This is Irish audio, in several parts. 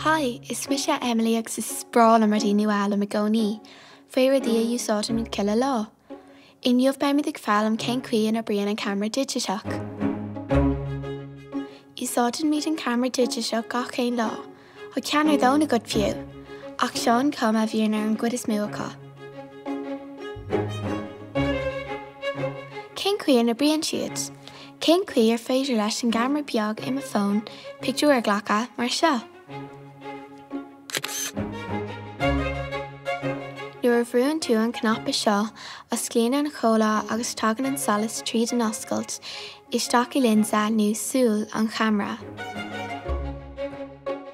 Hi, is mi sé Emily agus is sprála mar dí nuala me gcónaí. Faoir dia úsáid an cile lá. Inniuh be mid ag fálam cén cuian a brian an camera digiteach. Úsáid míid an camera digiteach gach cén lá. Ho ceannar dóna good fiú. Ach seán com a bhíonar an good is múacha. Cén cuian a brian siad. Cén cuí ar féidir leis an gamra beag im a phone, pictiúr ghlacha mar seo. Nuair a bhrúann tú an cnaipe seo as clíonn an chomhlá agus tagann an solas tríd an oscailt, isteach I linsa nó súil an camera.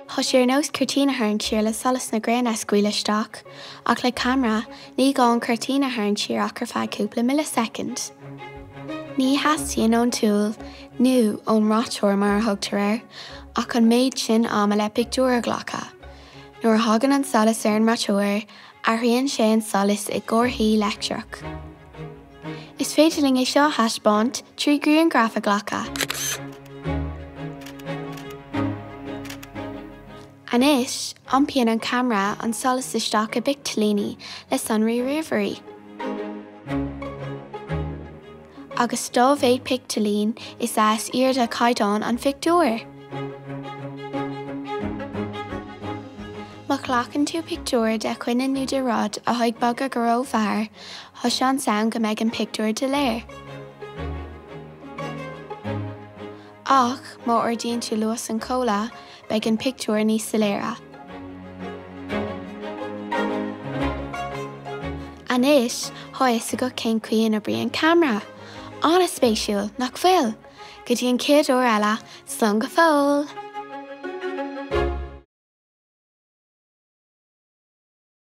Tá sé ar nós curtína thurn siar le solas na gréine scuile isteach, ach le camera ní gá an curtína thurn siar ach ar feadh cúpla millisecond. Ní heastíonn ón túil nó ón ráiteoir mar a thugtar air, ach an méid sin ama le pictiúr ghlacha. Nuair a thagann an solas ar an ráiteoir, aithríonn sé an solas I gcomharthaí leictreach. Is féidirling é seo thaispeáint trí grú an gráfa ghlacha. Anois, iompaíonn an camera an solas isteach a bic talíní le sonraí riamharí. Agus dóibh pictalín is as iad a caighdeán an pictiúr. Má chhlacann tú pictiúr de chuine nó de rud a chuig bag a go raibh fearr, tho seán samh go mbeidh an pictiúr de léir. Ach, má ordíonn tú luas an chomhlá, beidh an pictiúr níos soiléire. Anois, is a go cén cuian a brian camera. An-Spéisiúil nach bhfuil, go dtí an céad uair eile, slán go fóil.